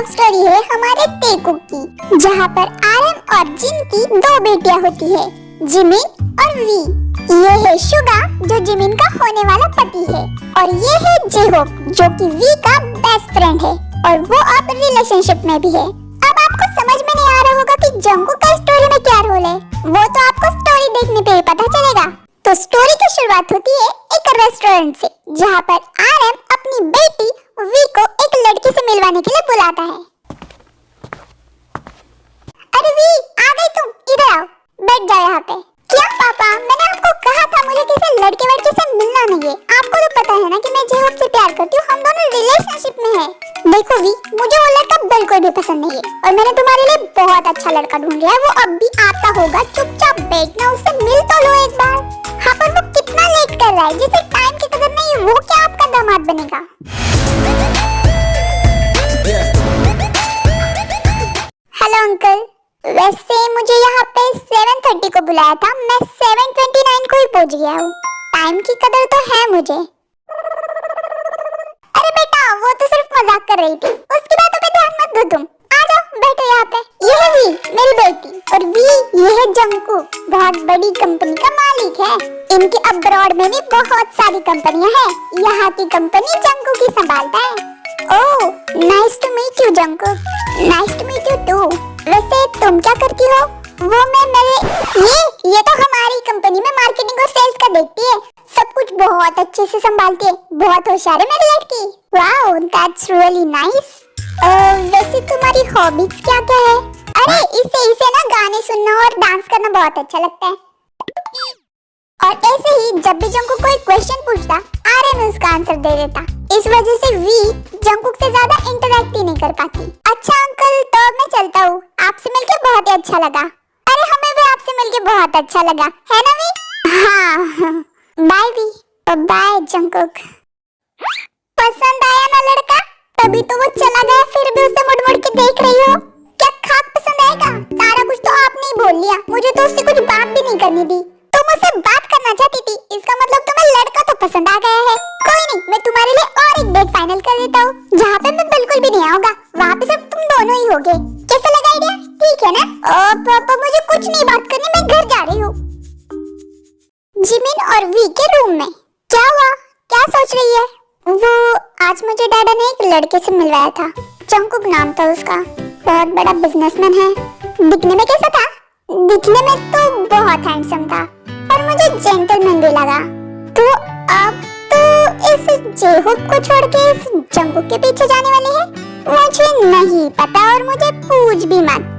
Story है हमारे टेकुक की, जहाँ पर आरएम और जिन की दो बेटियां होती है, जिमिन और वी। ये है शुगा जो जिमिन का होने वाला पति है, और ये है जेहोक जो कि वी का बेस्ट फ्रेंड है और वो अब रिलेशनशिप में भी है। अब आपको समझ में नहीं आ रहा होगा कि जंगकुक का स्टोरी में क्या रोल है, वो तो आपको स्टोरी देखने पे ही पता चलेगा। तो स्टोरी की शुरुआत होती है एक रेस्टोरेंट से, जहाँ पर आरएम अपनी बेटी वी को एक लड़की से मिलवाने के लिए बुलाता है। अरे वी, आ गई तुम, इधर आओ, बैठ जाओ यहाँ पे। क्या पापा, मैंने आपको कहा था मुझे किसी लड़के से मिलना नहीं है। आपको तो पता है ना कि मैं जेहोक से प्यार करती हूँ, हम दोनों रिलेशनशिप में हैं। देखो वी, मुझे वो लड़का बिल्कुल भी पसंद नहीं है और मैंने तुम्हारे लिए बहुत अच्छा लड़का ढूंढ लिया है। वो अब भी आता होगा, चुपचाप बैठना, उससे मिल तो लो एक बार। हाँ, पर वो कितना लेट कर रहा है, जिसे टाइम की कदर नहीं है, वो क्या आपका दामाद बनेगा? हेलो अंकल, वैसे मुझे यहाँ पे 7:30 को बुलाया था, मैं 7:29 को ही पहुँच गया हूँ। टाइम की कदर तो है मुझे। अरे बेटा, वो तो सिर्फ मजाक कर रही थी, उसकी बातों पे ध्यान मत दो तुम। आ जाओ, बैठो यहाँ पे। ये है वी, मेरी बेटी, और वी ये है जंगकुक, बहुत बड़ी कंपनी का मालिक है। इनके अब्रॉड में भी बहुत सारी कंपनियां हैं, यहाँ की कंपनी जंगकुक ही संभालता है। Oh, nice to meet you Jungkook. Nice to meet you too. वैसे तुम क्या करती हो? वो मैं मेरे ये तो हमारी कंपनी में मार्केटिंग और सेल्स का देखती है, सब कुछ बहुत अच्छे से संभालती है, बहुत होशियार है मेरी लड़की। Wow, that's really nice. वैसे तुम्हारी हॉबीज क्या क्या है? अरे इसे ना गाने सुनना और डांस करना बहुत अच्छा लगता है। और ऐसे ही जब भी जंगकुक कोई क्वेश्चन पूछता, आरएम उसका आंसर दे देता। इस वजह से वी जंगकुक से ज्यादा इंटरेक्ट ही नहीं कर पाती। अच्छा अंकल, तो अब मैं चलता हूँ, आपसे मिलके बहुत ही अच्छा लगा। अरे हमें भी आपसे मिलके बहुत अच्छा लगा, है ना वी? हाँ, बाय वी। Bye Jungkook. पसंद आया ना लड़का? तभी तो वो चला गया, फिर भी उसे मुड़ मुड़ के देख रही हो। क्या खाक पसंद आएगा? सारा कुछ तो आपने ही बोल लिया, मुझे तो उससे कुछ बात भी नहीं करनी दी। तुम उससे बात करना चाहती थी, इसका मतलब तुम्हें लड़का तो पसंद आ गया है। कोई नहीं, मैं तुम्हारे लिए और एक डेट फाइनल कर देता हूँ, जहाँ पे मैं बिल्कुल भी नहीं आऊंगा, वहाँ पे सिर्फ तुम दोनों ही होगे। कैसा लगा आइडिया? ठीक है ना? पापा, मुझे कुछ नहीं बात करनी, मैं घर जा रही हूँ। जिमिन और वी के रूम में। क्या हुआ? क्या सोच रही है? वो आज मुझे डैडा ने एक लड़के से मिलवाया था, जंगकुक नाम था उसका, बहुत बड़ा बिजनेसमैन है। दिखने में कैसा था? दिखने में तो बहुत हैंडसम था और मुझे जेंटलमैन भी लगा। तो अब तो इस जेहोक को छोड़ के इस जंगकुक के पीछे जाने वाली है? मुझे नहीं पता और मुझे पूछ भी मत।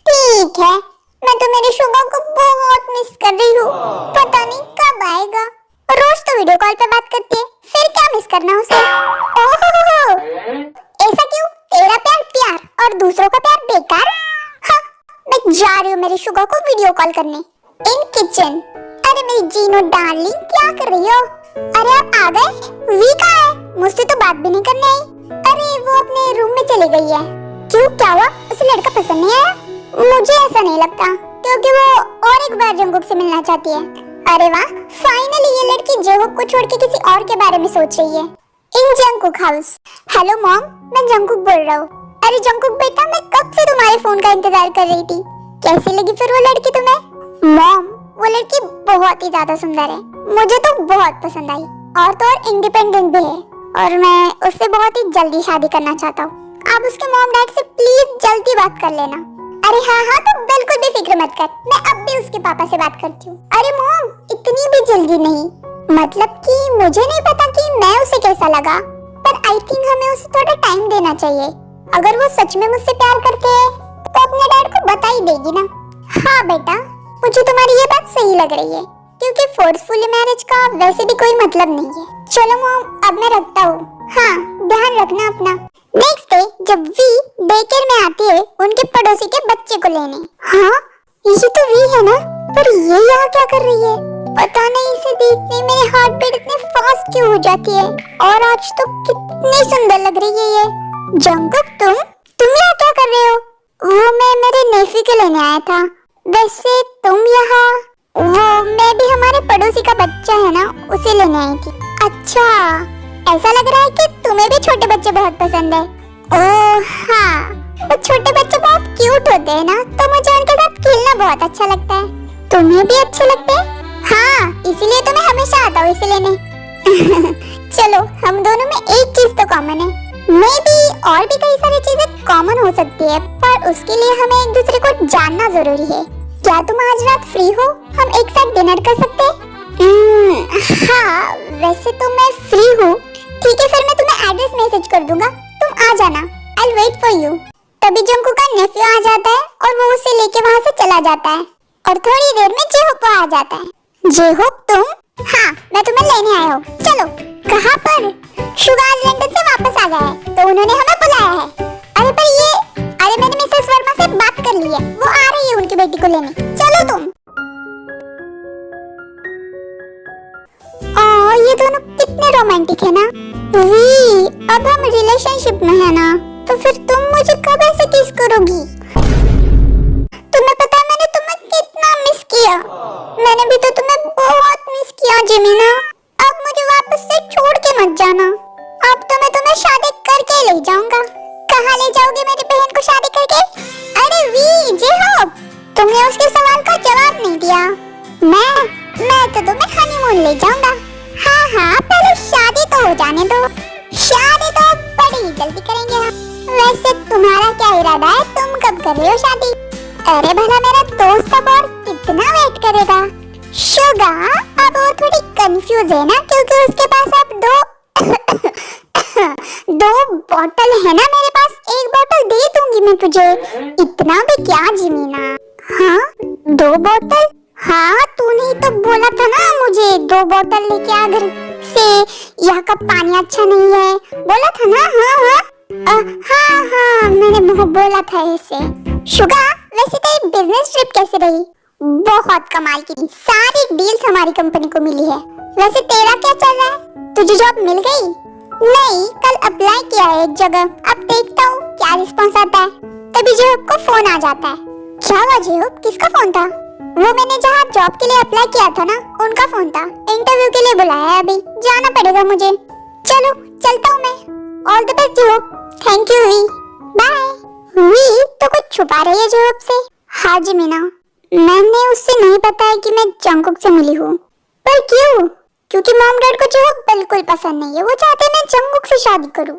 ठीक है, मैं तो मेरे शुगा को बहुत मिस कर रही हूँ, पता नहीं कब आएगा। रोज तो वीडियो कॉल पे बात करती है, फिर क्या मिस करना उसे? ओहो, ऐसा क्यों? तेरा प्यार प्यार और दूसरों का प्यार बेकार? हाँ, मैं जा रही हूँ मेरे शुगा को वीडियो कॉल करने इन किचन। अरे मेरी जीनो डार्लिंग, क्या कर रही हो? अरे आप आ गए? वी कहाँ है? मुझसे तो बात भी नहीं करने आई। अरे वो अपने रूम में चली गई है। क्यों, क्या हुआ? उसे लड़का पसंद नहीं आया? मुझे ऐसा नहीं लगता, क्योंकि वो और एक बार जंगकुक से मिलना चाहती है। अरे वाह, फाइनली ये लड़की जेहोक को छोड़ के किसी और के बारे में सोच रही है। इन जंगकुक हाउस। हेलो मॉम, मैं जंगकुक बोल रहा हूँ। अरे जंगकुक बेटा, मैं कब से तुम्हारे फोन का इंतजार कर रही थी। कैसी लगी फिर वो लड़की तुम्हें? मॉम, वो लड़की बहुत ही ज्यादा सुंदर है, मुझे तो बहुत पसंद आई, और तो और इंडिपेंडेंट भी है, और मैं उससे बहुत ही जल्दी शादी करना चाहता हूँ। आप उसके मॉम डैड से प्लीज जल्दी बात कर लेना। अरे हाँ, तो बिल्कुल भी फिक्र मत कर, मैं अब भी उसके पापा से बात करती हूँ। अरे मॉम, इतनी भी जल्दी नहीं, मतलब कि मुझे नहीं पता कि मैं उसे कैसा लगा, पर आई थिंक हमें उसे थोड़ा टाइम देना चाहिए। अगर वो सच में मुझसे प्यार करते हैं तो अपने डैड को बता ही देगी ना। हाँ बेटा, मुझे तुम्हारी ये बात सही लग रही है, क्योंकि फोर्सफुली मैरिज का वैसे भी कोई मतलब नहीं है। चलो मॉम, अब मैं रखता हूँ। हाँ, ध्यान रखना अपना। नेक्स्ट डे जब वी डेकेयर में आती है उनके पड़ोसी के बच्चे को लेने। हाँ, ये तो वी है ना, पर ये यहाँ क्या कर रही है? पता नहीं, इसे देखने मेरे हार्ट बीट इतने फास्ट क्यों हो जाती है। और आज तो कितनी सुंदर लग रही है ये। जंगकुक, तुम यहाँ क्या कर रहे हो? वो मैं मेरे नेफी के लेने आया था। वैसे तुम यहाँ? वो मैं भी हमारे पड़ोसी का बच्चा है ना, उसे लेने आई थी। अच्छा, ऐसा लग रहा है कि तुम्हें भी छोटे बच्चे बहुत पसंद है। ओह हाँ, वो छोटे बच्चे बहुत क्यूट होते हैं ना, तो मुझे उनके साथ खेलना बहुत अच्छा लगता है। तुम्हें भी अच्छे लगते हैं? हाँ, इसीलिए तो मैं हमेशा आता हूँ इसे लेने। चलो, हम दोनों में एक चीज तो कॉमन है। मे बी और भी कई सारी चीजें कॉमन हो सकती है, पर उसके लिए हमें एक दूसरे को जानना जरूरी है। क्या तुम आज रात फ्री हो? हम एक साथ डिनर कर सकते हैं? हाँ, वैसे तो मैं फ्री हूँ। ठीक है, फिर मैं तुम्हें एड्रेस मैसेज कर दूंगा, तुम आ जाना। I'll wait for you। तभी जंकू का नेफ्यू आ जाता है और वो उसे लेके वहाँ से चला जाता है और थोड़ी देर में जेहोप आ जाता है। जेहोप तुम? हाँ, मैं तुम्हें लेने आया हूँ। चलो। कहाँ पर? शुगार लंदन से वापस आ गया है, तो उन्होंने हमें बुलाया है। अरे मैंने मिसेस वर्मा से बात कर ली है, वो आ रही है उनकी बेटी को लेने। चलो तुम। ये दोनों कितने रोमांटिक है ना। वी, अब हम रिलेशनशिप में है ना, तो फिर तुम मुझे कब ऐसे किस करोगी? तुम्हें पता है मैंने तुम्हें कितना मिस किया। मैंने भी तो तुम्हें बहुत मिस किया जिमीना। अब मुझे वापस से छोड़ के मत जाना। अब तो मैं तुम्हें शादी करके ले जाऊंगा। कहाँ ले जाओगे मेरी बहन को शादी करके? अरे वी, जेहोप, तुमने उसके सवाल का जवाब नहीं दिया। मैं तो तुम्हें हनीमून ले जाऊंगा। हाँ, पहले शादी तो हो जाने दो। शादी तो बड़ी ही जल्दी करेंगे हम। वैसे तुम्हारा क्या इरादा है? तुम कब कर रहे हो शादी? अरे भला मेरा दोस्त अब और कितना वेट करेगा? शुगा, अब वो थोड़ी कंफ्यूज है ना, क्योंकि उसके पास अब दो बॉटल है ना। मेरे पास एक बॉटल दे दूंगी मैं तुझे। इतना भी क्या जिमीना? हाँ, 2 बॉटल? हाँ, तूने ही तो बोला था ना मुझे 2 बॉटल लेके आ घर से। यहाँ का पानी अच्छा नहीं है, बोला था ना? हाँ, मैंने बोला था ऐसे। शुगा, वैसे तेरी बिजनेस ट्रिप कैसे रही? बहुत कमाल की, सारी डील्स हमारी कंपनी को मिली है। वैसे तेरा क्या चल रहा है? तुझे जॉब मिल गई? नहीं, कल अप्लाई किया है एक जगह, अब देखता हूँ क्या रिस्पॉन्स आता है। तभी जेहोप को फोन आ जाता है। क्या हुआ जेहोप, किसका फोन था? वो मैंने जहाँ जॉब के लिए अप्लाई किया था ना, उनका फोन था। इंटरव्यू के लिए बुलाया है, अभी जाना पड़ेगा मुझे। चलो, चलता हूँ मैं। All the best J Hope. Thank you V. Bye. V तो कुछ छुपा रही है जेहोप से। हाँ जिमीना, मैंने उससे नहीं बताया कि मैं जंकुक से मिली हूँ। पर क्यों? क्योंकि मॉम डैड को जेहोप बिल्कुल पसंद नहीं है। वो चाहते हैं मैं जंकुक से शादी करूँ।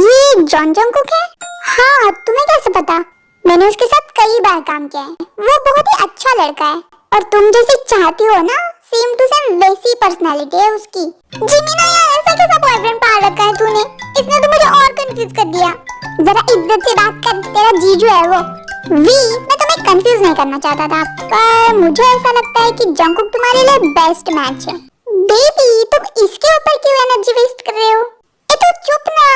ये जॉन जंकुक है? हाँ, तुम्हें कैसे पता? मैंने उसके साथ कई बार काम किया है। वो बहुत ही अच्छा लड़का है और तुम जैसी चाहती हो ना, सेम टू सेम वैसी पर्सनालिटी है उसकी। जिमीना यार, ऐसा कैसा बॉयफ्रेंड पाल रखा है तूने? इसने तो मुझे और कंफ्यूज कर दिया। जरा इज्जत से बात कर, तेरा जीजू है वो। वी, मैं तुम्हें कंफ्यूज नहीं करना चाहता था, पर मुझे ऐसा लगता है कि जंकुक तुम्हारे लिए बेस्ट मैच है। बेबी, तुम इसके ऊपर क्यों एनर्जी वेस्ट कर रहे हो? तो चुप ना।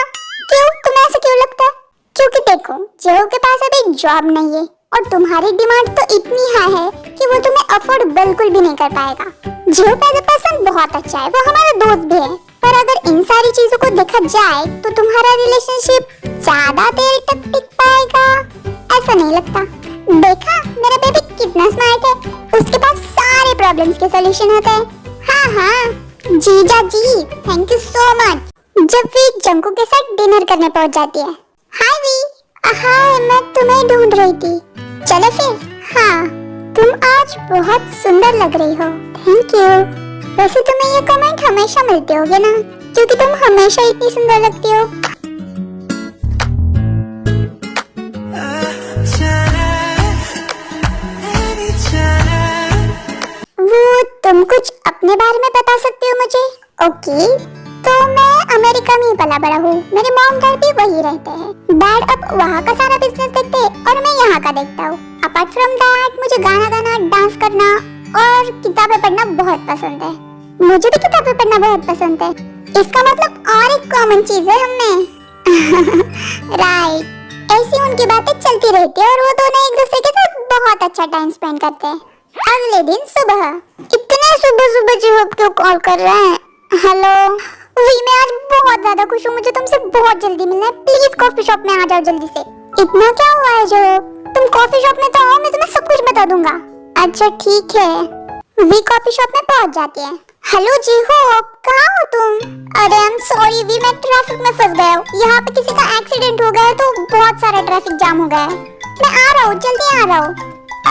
क्यों, तुम्हें ऐसा क्यों लगता है? क्योंकि देखो, जेहो के पास अभी जॉब नहीं है और तुम्हारी डिमांड तो इतनी हाई है कि वो तुम्हें अफोर्ड बिल्कुल भी नहीं कर पाएगा। जेहो एज अ पर्सन बहुत अच्छा है, वो हमारा दोस्त भी है, पर अगर इन सारी चीजों को देखा जाए तो तुम्हारा रिलेशनशिप ज्यादा देर तक टिक पाएगा ऐसा नहीं लगता। देखा मेरा बेबी कितना स्मार्ट है, उसके पास सारे प्रॉब्लम्स के सॉल्यूशन होते हैं। हाँ, जीजा जी, थैंक यू सो मच। जब वी जंकू के साथ डिनर करने पहुंच जाती है। Hi we. हाय, मैं तुम्हें ढूंढ रही थी। चलो फिर। हाँ, तुम आज बहुत सुंदर लग रही हो। Thank you. वैसे तुम्हें ये कमेंट हमेशा मिलते होंगे ना, क्योंकि तुम हमेशा इतनी सुंदर लगती हो। वो तुम कुछ अपने बारे में बता सकती हो मुझे? ओके, तो मैं अमेरिका में ही पला बड़ा हूँ। मेरे मॉम डैड भी वही रहते हैं। डैड अब वहाँ का सारा बिजनेस देखते हैं और मैं यहाँ का देखता हूँ। अपार्ट फ्रॉम दैट मुझे गाना गाना, डांस करना और किताबें पढ़ना बहुत पसंद है। मुझे भी किताबें पढ़ना बहुत पसंद है। इसका मतलब और एक कॉमन चीज है हमें। राइट, ऐसी उनकी बातें चलती रहती है और वो दोनों एक दूसरे के साथ बहुत अच्छा टाइम स्पेंड करते हैं। अगले दिन सुबह, इतने सुबह जेहोप क्यों कॉल कर रहे हैं? हेलो वी, मैं आज बहुत ज्यादा खुश हूँ, मुझे तुमसे बहुत जल्दी मिलना है। प्लीज कॉफी शॉप में आ जाओ जल्दी से। इतना क्या हुआ है जेहोप? तुम कॉफी शॉप में तो आओ, मैं तुम्हें सब कुछ बता दूंगा। अच्छा ठीक है। वी कॉफी शॉप में पहुंच जाती है। हेलो जी हो, कहाँ हो तुम? अरे आई एम सॉरी वी, मैं ट्रैफिक में फंस गया हूँ। यहाँ पे किसी का एक्सीडेंट हो गया है तो बहुत सारा ट्रैफिक जाम हो गया है। मैं आ रहा हूँ, जल्दी आ रहा हूँ।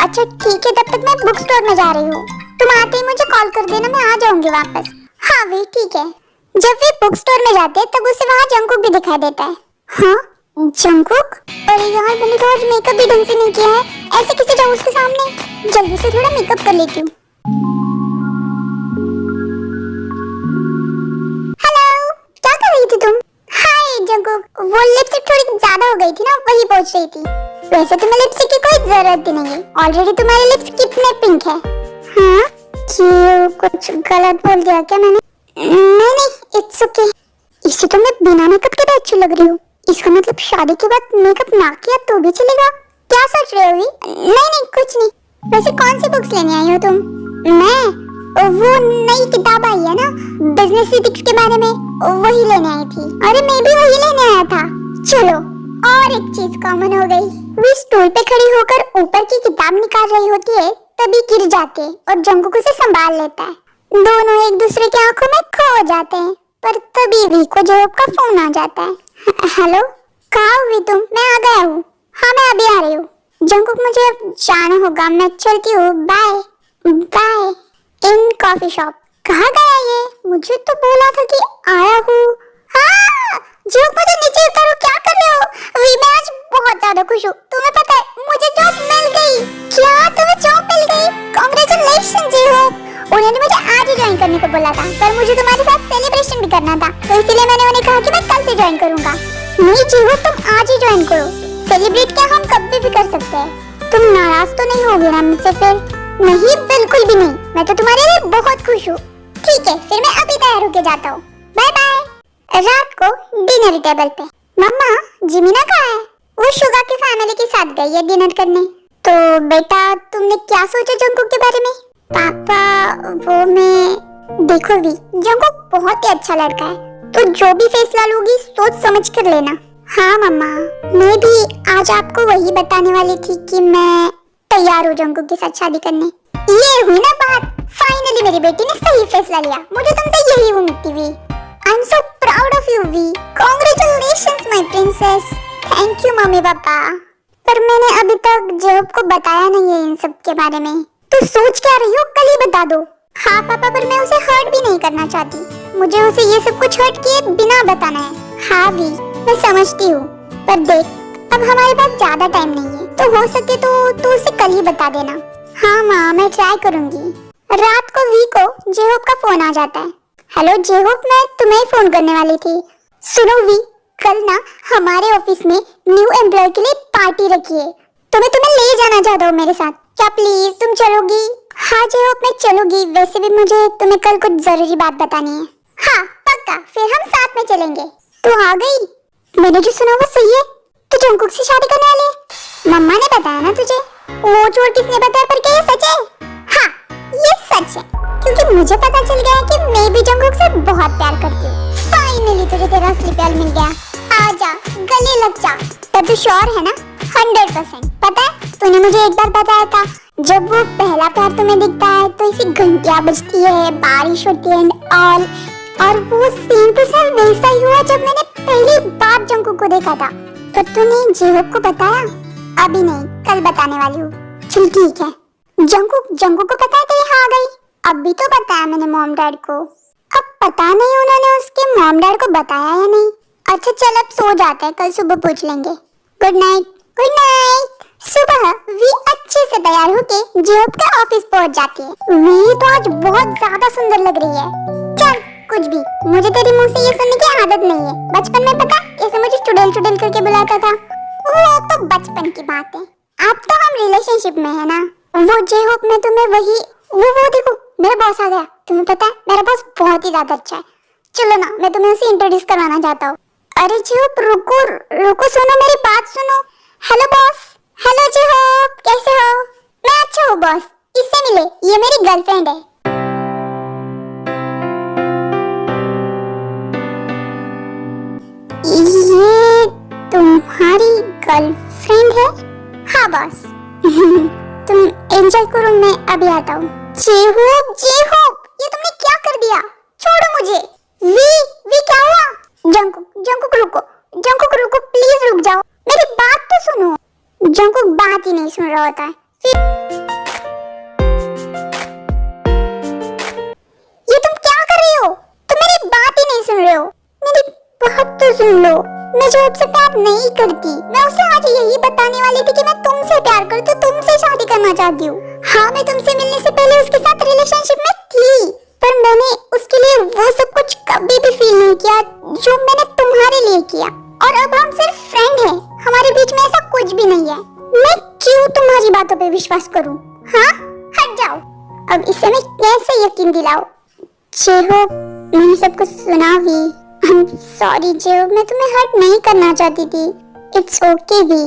अच्छा ठीक है, तब तक मैं बुक स्टोर में जा रही हूँ। तुम आते ही मुझे कॉल कर देना, मैं आ जाऊंगी वापस। हाँ वी ठीक है। जब वे बुक स्टोर में जाते हैं तब उसे वहाँ जंकुक भी दिखाई देता है। हाँ जंकुक? अरे यार मैंने तो आज मेकअप भी ढंग से नहीं किया है, ऐसे कैसे जाऊँ उसके सामने? जल्दी से थोड़ा मेकअप कर लेती हूँ। हेलो, क्या कर रही थी तुम? हाय जंकुक, वो लिपस्टिक थोड़ी ज्यादा हो गई थी ना, वही पोंछ रही थी। वैसे तुम्हें लिपस्टिक की कोई जरूरत ही नहीं है, ऑलरेडी तुम्हारी लिप्स कितने पिंक है। हाँ क्यों, कुछ गलत बोल दिया क्या मैंने? नहीं, इट्स ओके। इसे तो मैं बिना मेकअप के भी अच्छी लग रही हूँ। इसका मतलब शादी के बाद मेकअप ना किया तो भी चलेगा? क्या सोच रहे हो अभी? नहीं कुछ नहीं। वैसे कौन सी बुक्स लेने आई हो तुम? मैं वो नई किताब आई है ना बिजनेस एथिक्स के बारे में, वही लेने आई थी। अरे मैं भी वही लेने आया था। चलो और एक चीज कॉमन हो गई। वो स्टूल पे खड़ी होकर ऊपर की किताब निकाल रही होती है, तभी गिर जाते हैं और जंकुक उसे संभाल लेता है। दोनों एक दूसरे की आंखों में खो जाते हैं, पर तभी वी को जॉब का फोन आ जाता है। हेलो, कहाँ हुई तुम? मैं आ गया हूँ। हाँ मैं अभी आ रही हूँ। जंकुक मुझे अब जाना होगा, मैं चलती हूँ, bye bye. In coffee shop. कहाँ गया ये? मुझे तो बोला था कि आया हूँ। हाँ जंकुक, मुझे नीचे उतारो, क्या कर रहे हो? वी मैं आज बहुत ज्यादा खुश हूँ, तुम्हें पता है मुझे जॉब मिल गई। क्या तुम्हें जॉब मिल गई? कांग्रेचुलेशन जी हो। उन्होंने मुझे आज ही ज्वाइन करने को बोला था, पर मुझे तुम्हारे साथ सेलिब्रेशन भी करना था, तो इसलिए मैंने उन्हें कहा कि मैं कल से ज्वाइन करूंगा। नहीं जी हो, तुम आज ही ज्वाइन करो। सेलिब्रेट क्या हम कभी भी कर सकते हैं। तुम नाराज तो नहीं होगे ना मुझसे फिर? नहीं बिल्कुल भी नहीं, मैं तो तुम्हारे लिए बहुत खुश हूँ। ठीक है फिर मैं अभी तैयार होके जाता हूँ, बाय बाय। रात को डिनर टेबल पे मम्मा जिमीना कहाँ है? वो शुगा की फैमिली के साथ गई है डिनर करने। तो बेटा तुमने क्या सोचा जंकुक के बारे में? पापा वो मैं, देखो भी जंकुक बहुत ही अच्छा लड़का है, तो जो भी फैसला लोगी सोच समझ कर लेना। हाँ मम्मा, मैं भी आज आपको वही बताने वाली थी कि मैं तैयार हूँ जंकुक के साथ शादी करने। ये हुई ना बात, फाइनली मेरी बेटी ने सही फैसला लिया, मुझे तुमसे यही उम्मीद थी वी। I am so proud of you वी, congratulations my princess. Thank you मम्मी पापा। पर मैंने अभी तक जॉब को बताया नहीं है इन सब के बारे में। तो सोच क्या रही हो, कल ही बता दो। हाँ पापा, पर मैं उसे हर्ट भी नहीं करना चाहती, मुझे उसे ये सब कुछ हर्ट किए बिना बताना है। हाँ वी मैं समझती हूँ, पर देख अब हमारे पास ज्यादा टाइम नहीं है, तो हो सके तो उसे कल ही बता देना। हाँ माँ मैं ट्राई करूंगी। रात को वी को जेहोप का फोन आ जाता है। हेलो जेहोप, मैं तुम्हें फोन करने वाली थी। सुनो वी, कल ना हमारे ऑफिस में न्यू एम्प्लॉय के लिए पार्टी रखी है, तो मैं तुम्हें ले जाना चाहता हूँ मेरे साथ, क्या प्लीज तुम चलोगी? हाँ जेहोप मैं चलूंगी, वैसे भी मुझे तुम्हें कल कुछ जरूरी बात बतानी है। हाँ पक्का, फिर हम साथ में चलेंगे। तो आ गई, मैंने जो सुना वो सही है? तो जंकुक से शादी करने वाले? मम्मा ने बताया ना तुझे? वो चोर किसने बताया, पर क्या ये सच है? हाँ ये सच है, क्योंकि मुझे पता चल गया है कि मैं भी जंकुक से बहुत प्यार करती हूँ। फाइनली तुझे तेरा असली प्यार मिल गया, आजा गले लग जा। तब तो श्योर है ना? 100%। पता है तूने मुझे एक बार बताया था, जब वो पहला प्यार तुम्हें दिखता है तो इसी घंटियां बजती है, बारिश होती है एंड ऑल, और वो सेम टू सेम वैसा ही हुआ जब मैंने पहली बार जंकुक को देखा था। तो तूने जेहोप को बताया? अभी नहीं, कल बताने वाली हूँ। चल ठीक है। जंकुक को पता है तो यहाँ आ गई? अभी तो बताया मैंने मॉम डैड को, अब पता नहीं उन्होंने उसके मॉम डैड को बताया या नहीं। अच्छा चल अब सो जाते हैं, कल सुबह पूछ लेंगे। Good night. Good night. सुबह वी अच्छे से तैयार होके जेहोप के ऑफिस पहुंच जाती है। वी तो आज बहुत ज्यादा सुंदर लग रही है। चल कुछ भी, मुझे तेरे मुंह से ये सुनने की आदत नहीं है। बचपन में पता कैसे मुझे चुड़ैल चुड़ैल करके बुलाता था? वो तो बचपन की बात है, अब तो हम रिलेशनशिप में है ना। वो जेहोप में तुम्हें वही वो देखो मेरा बॉस आ गया। तुम्हें पता है मेरा बॉस बहुत ही ज्यादा अच्छा है, चलो ना मैं तुम्हें उसे इंट्रोड्यूस करवाना चाहता हूँ। अरे जेहोप रुको रुको, सुनो मेरी बात सुनो। Hello boss. हेलो जेहोप, कैसे हो? मैं अच्छा हूँ बॉस, इससे मिले, ये मेरी गर्लफ्रेंड है। ये तुम्हारी गर्लफ्रेंड है? हाँ बॉस। तुम एंजॉय करो, मैं अभी आता हूँ। जेहोप ये तुमने क्या कर दिया? बात ही नहीं सुन रहा होता है। फिर ये तुम क्या कर रही हो? तुम मेरी बात ही नहीं सुन रहे हो। मेरी बात तो सुन लो। मैं जो आपसे प्यार नहीं करती, मैं उसे आज यही बताने वाली थी कि मैं तुमसे प्यार करती हूँ, तुमसे शादी करना चाहती हूँ। हाँ, मैं तुमसे मिलने से पहले उसके साथ रिलेशनशिप में थी, पर मैंने उसके लिए वो सब कुछ कभी भी फील नहीं किया जो मैंने तुम्हारे लिए किया। और अब हम सिर्फ फ्रेंड हैं, हमारे बीच में ऐसा कुछ भी नहीं है। मैं क्यों तुम्हारी बातों पे विश्वास करूं? हाँ, हट जाओ। अब इसे मैं कैसे यकीन दिलाऊं? जेहो, मैंने सब कुछ सुना भी। सॉरी जेहो, मैं तुम्हें हर्ट नहीं करना चाहती थी। इट्स ओके भी।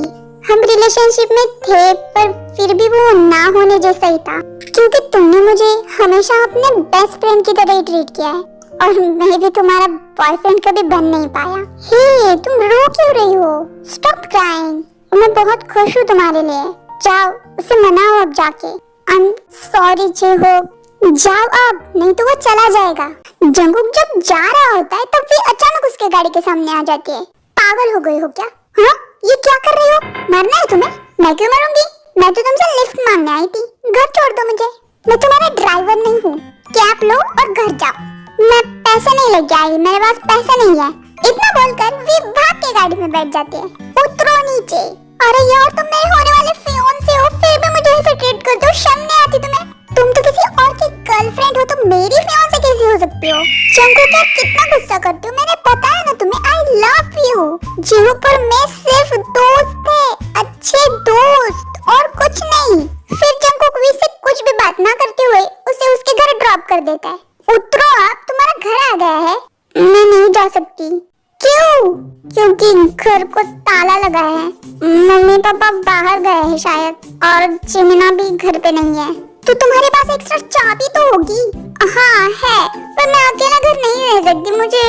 हम रिलेशनशिप में थे, पर फिर भी वो ना होने जैसा ही था, क्योंकि तुमने मुझे हमेशा अपने बेस्ट फ्रेंड की तरह ही ट्रीट किया है, और मैं भी तुम्हारा बॉयफ्रेंड कभी बन नहीं पाया। हे, तुम रो क्यों रही हो? Stop crying. मैं बहुत खुश हूँ तुम्हारे लिए। जाओ, उसे मनाओ अब जाके। आई एम सॉरी जेहो, जाओ अब, नहीं तो वो चला जाएगा। जंगकुक जब जा रहा होता है तब भी अचानक उसके गाड़ी के सामने आ जाती है। पागल हो गई हो क्या? हाँ, ये क्या कर रही हो? मरना है तुम्हें? मैं क्यों मरूंगी? मैं तो तुमसे लिफ्ट मांगने आई थी। घर छोड़ दो मुझे, मैं तुम्हारा ड्राइवर नहीं हूँ। कैब लो और घर जाओ। मैं पैसे नहीं लेके आई, मेरे पास पैसे नहीं है। इतना बोलकर वी भाग के गाड़ी में बैठ जाती है। उतरो नीचे। अरे यार, तुम मेरे होने वाले फियांसे हो, फिर भी मुझे ऐसे ट्रीट करते हो? शर्म नहीं आती तुम्हें? तुम तो किसी और की गर्लफ्रेंड हो, तो मेरी फियांसे कैसे हो सकती हो? जंगकुक यार, कितना गुस्सा करती हो, मैंने बताया ना तुम्हें, आई लव यू। जीहो, पर मैं सिर्फ दोस्त थे, अच्छे दोस्त, और कुछ नहीं। फिर जंगकुक वी से कुछ भी बात ना करते हुए उसे उसके घर ड्रॉप कर देता है। उतरो आप, तुम्हारा घर आ गया है। मैं नहीं जा सकती। क्यों? क्योंकि घर को ताला लगा है। मम्मी पापा बाहर गए हैं शायद, और जिमिना भी घर पे नहीं है। तो तुम्हारे पास एक्स्ट्रा चाबी तो होगी? हाँ है, पर मैं अकेला घर नहीं रह सकती, मुझे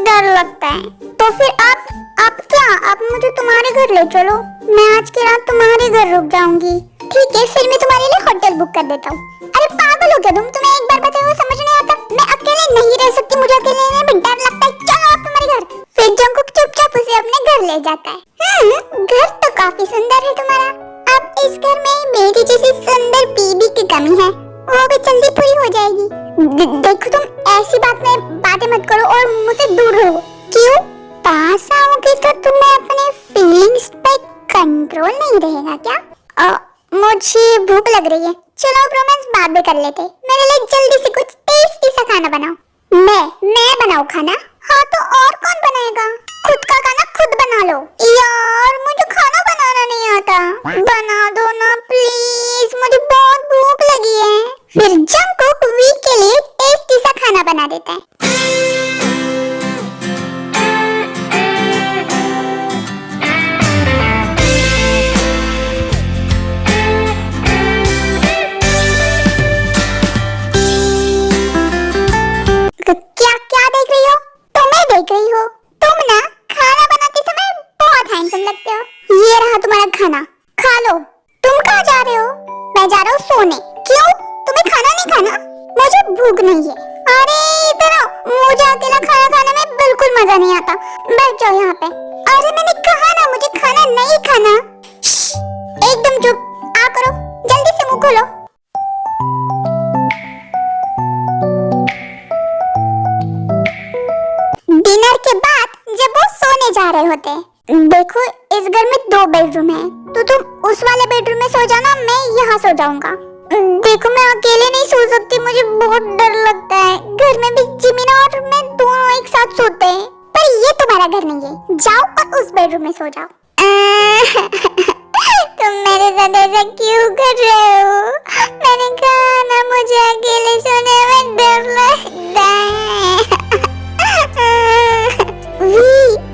डर लगता है। तो फिर आप क्या, आप मुझे तुम्हारे घर ले चलो, मैं आज की रात तुम्हारे घर रुक जाऊंगी। ठीक है, फिर मैं तुम्हारे लिए होटल बुक कर देता हूँ। अरे पागल हो क्या तुम? तुम्हें एक बार बताया समझ नहीं आता? मैं अकेले नहीं रह सकती, मुझे अकेले रहने में डर लगता है। चलो आप तुम्हारे घर। फिर जंगकुक चुपचाप उसे अपने घर ले जाता है। घर तो काफी सुंदर है तुम्हारा। अब इस घर में मेरी जैसी सुंदर बीबी की कमी है, वो भी जल्दी पूरी हो जाएगी। देखो, तुम ऐसी बातें मत करो और मुझसे दूर रहो। क्यों? पास आओगे तो तुम्हें अपने फीलिंग्स पे कंट्रोल नहीं रहेगा क्या? मुझे भूख लग रही है, चलो अब रोमांस बाद में कर लेते। मेरे लिए जल्दी से कुछ टेस्टी सा खाना बनाओ। मैं बनाऊं खाना? हाँ, तो और कौन बनाएगा? खुद का खाना खुद बना लो। यार, मुझे खाना बनाना नहीं आता। बना दो ना प्लीज, मुझे बहुत भूख लगी है। फिर जंगकुक वी के लिए टेस्टी सा खाना बना देता है। खाना खा लो। तुम कहाँ जा रहे हो? मैं जा रहा हूँ सोने। क्यों? तुम्हें खाना नहीं खाना? मुझे भूख नहीं है। अरे इधर आओ, मुझे अकेला खाना खाने में बिल्कुल मजा नहीं आता। बैठ जाओ यहाँ पे। अरे मैंने कहा ना, मुझे खाना नहीं खाना। एकदम चुप। आ करो, जल्दी से मुंह खोलो। डिनर के बाद जब वो सोने जा रहे होते, देखो इस घर में 2 बेडरूम है, तो तुम उस वाले बेडरूम में सो जाना, मैं यहाँ सो जाऊंगा। देखो मैं अकेले नहीं सो सकती, मुझे बहुत डर लगता है। घर में भी जिमिना और मैं दोनों एक साथ सोते हैं। पर ये तुम्हारा घर नहीं है, जाओ और उस बेडरूम में सो जाओ। तुम मेरे साथ ऐसा क्यों कर रहे हो? मैंने कहा ना, मुझे अकेले सोने में डर लगता है।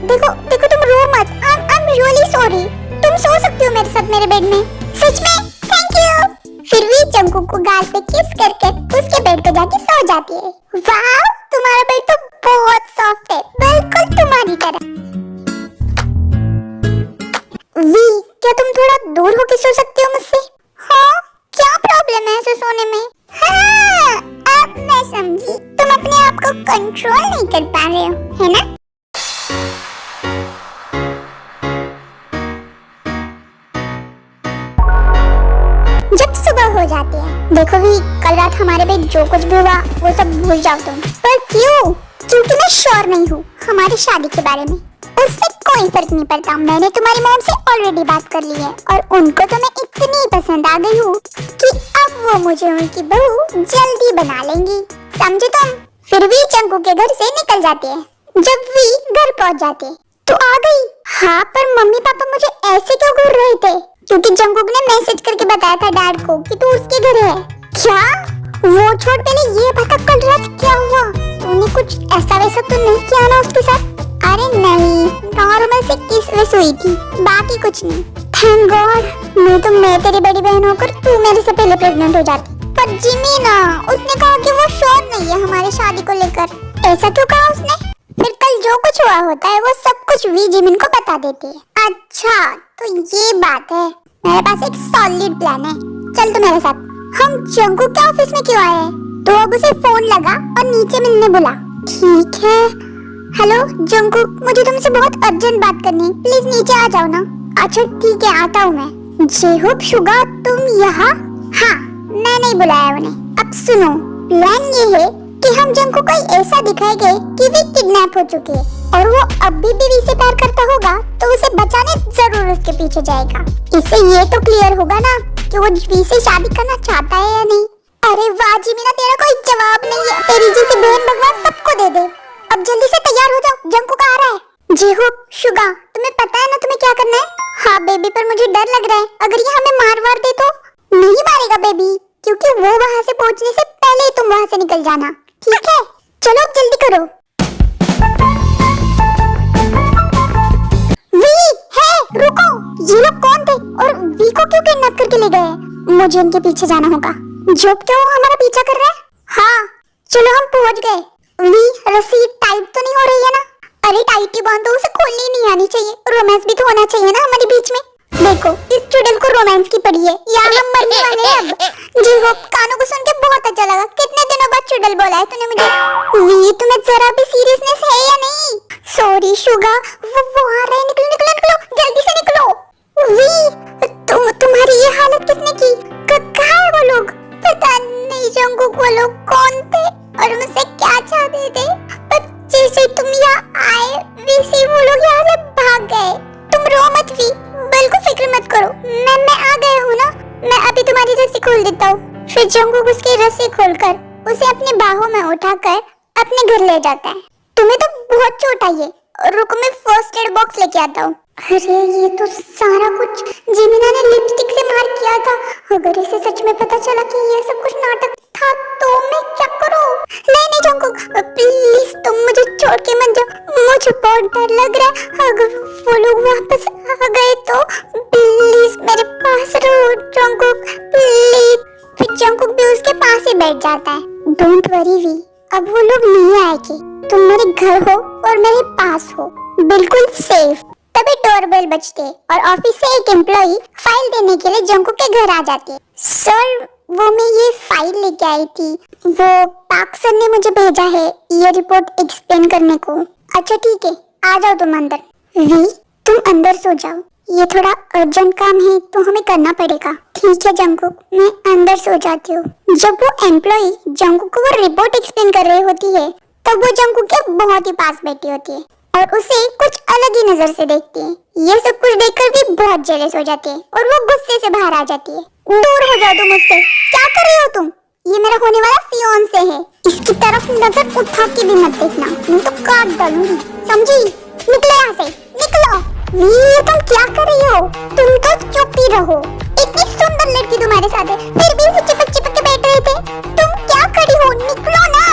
देखो तुम रो मत। I'm really sorry। तुम सो सकती हो मेरे साथ मेरे बेड में। सच में? Thank you. फिर भी जंगकुक को गाल पे किस करके उसके बेड पे जाके सो जाती है। वाह, तुम्हारा बेड तो बहुत सॉफ्ट है, बिल्कुल तुम्हारी तरह। वी, क्या तुम थोड़ा दूर होके सो सकती हो मुझसे? हाँ, क्या प्रॉब्लम है ऐसे सोने में? हाँ, अब मैं समझी, तुम अपने आप को कंट्रोल नहीं कर पा रहे हो, है ना? देखो भी, कल रात हमारे बीच जो कुछ भी हुआ वो सब भूल जाओ तुम। पर क्यों? क्योंकि मैं श्योर नहीं हूँ हमारी शादी के बारे में। उससे कोई फर्क नहीं पड़ता, मैंने तुम्हारी मॉम से ऑलरेडी बात कर ली है और उनको तो मैं इतनी पसंद आ गई हूँ कि अब वो मुझे उनकी बहू जल्दी बना लेंगी, समझे तुम। फिर भी जंकू के घर से निकल जाते हैं। जब वी घर पहुँच जाते तो आ गई। हाँ, पर मम्मी पापा मुझे ऐसे क्यों घूर रहे थे? क्योंकि जंकुक ने मैसेज करके बताया था डैड को कि तू उसके घर है। क्या? वो छोड़, पहले ये बता कल रात क्या हुआ? तूने कुछ ऐसा वैसा तो नहीं किया ना उसके साथ? अरे नहीं, नॉर्मल से किस विस हुई थी, बाकी कुछ नहीं। थैंक गॉड, मैं तेरी बड़ी बहन होकर तू मेरे से पहले प्रेग्नेंट हो जाती। पर जिमी ना, उसने कहा कि वो श्योर नहीं है हमारी शादी को लेकर। ऐसा क्यों कहा उसने? फिर कल जो कुछ हुआ होता है वो सब कुछ वी जिमिन को बता देते हैं। अच्छा, तो ये बात है। मेरे पास एक सॉलिड प्लान है, चल तू मेरे साथ। हम जंकू के ऑफिस में क्यों आए हैं? तो अब उसे फोन लगा और नीचे मिलने बुला। ठीक है। हेलो जंकुक, मुझे तुमसे बहुत अर्जेंट बात करनी है, प्लीज नीचे आ जाओ ना। अच्छा ठीक है, आता हूँ मैं। जेहोप शुगा, तुम यहाँ? हाँ, मैं नहीं बुलाया उन्हें। अब सुनो, प्लान ये है कि हम जंकुक को ऐसा दिखाएंगे कि वे किडनैप हो चुके हैं और वो अभी भी वी से प्यार करता होगा तो उसे बचाने जरूर उसके पीछे जाएगा। इससे ये तो क्लियर होगा ना कि वो वी से शादी करना चाहता है या नहीं। अरे वाह जिमीना, तेरा कोई जवाब नहीं है। तेरी जैसी बहन भगवान सबको दे दे। अब जल्दी से तैयार हो जाओ, जंकुक आ रहा है। जी हो शुगा, तुम्हें पता है ना तुम्हें क्या करना है? हाँ बेबी, पर मुझे डर लग रहा है, अगर ये हमें मार वार दे तो? नहीं मारेगा बेबी, क्योंकि वो वहाँ से पहुँचने से पहले ही तुम वहाँ से निकल जाना, ठीक है? चलो अब जल्दी करो। वी, है, रुको, ये लोग कौन थे और वी को क्यों किडनैप करके ले गए? मुझे उनके पीछे जाना होगा। जो क्यों हमारा पीछा कर रहा है? हाँ, चलो हम पहुँच गए। वी, रस्सी टाइट तो नहीं हो रही है ना? अरे टाइट ही बांधो, उसे खोलनी नहीं आनी चाहिए। रोमांस भी तो होना चाहिए ना हमारे बीच में। देखो, इस चुड़ैल को रोमांस की पड़ी है, यार हम मरने वाले हैं अब। जी हो, कानों को सुन के बहुत अच्छा लगा। कितने दिनों बाद चुड़ैल बोला है तूने मुझे। वी, तुम्हें जरा भी सीरियसनेस है या नहीं? सॉरी शुगा, वो आ रहे हैं, निकलो निकलो निकलो, जल्दी से निकलो। वी, तुम्हारी ये हालत किसने की? कहाँ है वो लोग? पता नहीं जंकुक, वो लोग कौन थे और मुझसे क्या चाहते थे, पर जैसे तुम यहाँ आए वैसे वो लोग यहाँ से भाग गए। तुम रो मत वी, बिल्कुल फिक्र मत करो, मैं आ गया हूँ ना। मैं अभी तुम्हारी रस्सी खोल देता हूँ। फिर जंकुक उसकी रस्सी खोलकर उसे अपनी बाहों में उठाकर अपने घर ले जाता है। तुम्हें तो बहुत चोट आई है, रुको मैं फर्स्ट एड बॉक्स लेके आता हूँ। अरे ये तो सारा कुछ जिमिना ने लिपस्टिक से मार किया था। अगर इसे सच में पता चला कि ये सब कुछ नाटक था तो मैं क्या करूं? नहीं जंकुक, प्लीज तुम मुझे छोड़ के मत जाओ, मुझे बहुत डर लग रहा है। अगर वो लोग वापस आ गए तो प्लीज मेरे पास रहो जंकुक, प्लीज। फिर जंकुक भी उसके पास ही बैठ जाता है। डोंट वरी वी, अब वो लोग नहीं आएंगे। तुम मेरे घर हो और मेरे पास हो, बिल्कुल सेफ। तभी डोरबेल बजते और ऑफिस से एक एम्प्लॉई फाइल देने के लिए जंकुक के घर आ जाती है। सर, वो मैं ये फाइल लेके आई थी, वो पार्क सर ने मुझे भेजा है ये रिपोर्ट एक्सप्लेन करने को। अच्छा ठीक है, आ जाओ तुम अंदर। वी, तुम अंदर सो जाओ, ये थोड़ा अर्जेंट काम है तो हमें करना पड़ेगा। ठीक है जंकुक, मैं अंदर सो जाती हूँ। जब वो एम्प्लॉई जंकुक को वो रिपोर्ट एक्सप्लेन कर रही होती है तब वो जंकुक के बहुत ही पास बैठी होती है और उसे कुछ अलग ही नजर से देखती है। ये सब कुछ देखकर भी बहुत जेलस हो जाती है और वो गुस्से से बाहर आ जाती है। दूर हो जाओ तुम मुझसे, क्या कर रही हो तुम? ये मेरा होने वाला फियांसे है, इसकी तरफ नजर उठा के भी मत देखना, नहीं तो काट डालूंगी, समझी? निकलो यहाँ से, निकलो। ये तुम क्या कर रही हो? तुम तो चुप ही रहो, इतनी सुंदर लड़की तुम्हारे साथ है फिर भी इसे चिपक चिपक के बैठ रहे थे। तुम क्या खड़ी हो, निकलो ना।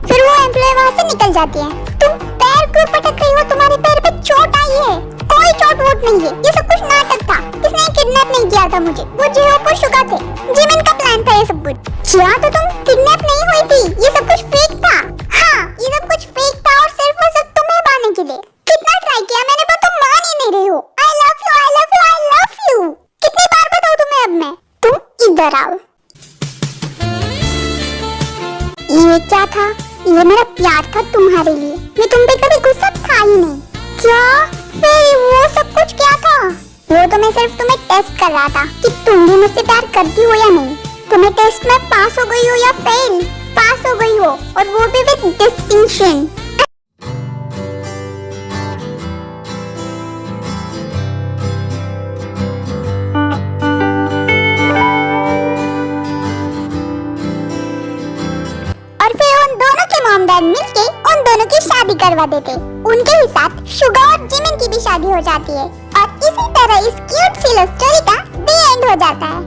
फिर वो एम्प्लॉय वहाँ से निकल जाती है। तुम पैर क्यों पटक रही हो? तुम्हारे पैर पे चोट आई है? कोई चोट वोट नहीं है, ये सब कुछ नाटक था। किसने किडनैप नहीं किया था मुझे, वो जेहोप और शुगा थे, जिमिन का प्लान था ये सब कुछ। क्या तो तुम किडनैप नहीं हुई थी, ये सब कुछ फेक था। हाँ, ये सब कुछ फेक था और सिर्फ और सिर्फ तुम्हें पाने के लिए। कितना ट्राई किया मैंने पर तुम मान ही नहीं रही हो। I love you, I love you, I love you. कितनी बार बताऊं तुम्हें अब मैं? तुम इधर आओ। ये क्या था? ये मेरा प्यार था तुम्हारे लिए, मैं तुम पे कभी गुस्सा था ही नहीं। क्या? फिर वो सब कुछ क्या था? वो तो मैं सिर्फ तुम्हें टेस्ट कर रहा था कि तुम भी मुझसे प्यार करती हो या नहीं। तुम्हें टेस्ट में पास हो गई हो या फेल, पास हो गई हो और वो भी विद डिस्टिंक्शन। और फिर उन दोनों के मॉम डैड मिलके उन दोनों की शादी करवा देते। उनके ही साथ शुगा और जिमिन की भी शादी हो जाती है और इसी तरह इस क्यूट सी लव स्टोरी का दी एंड हो जाता है।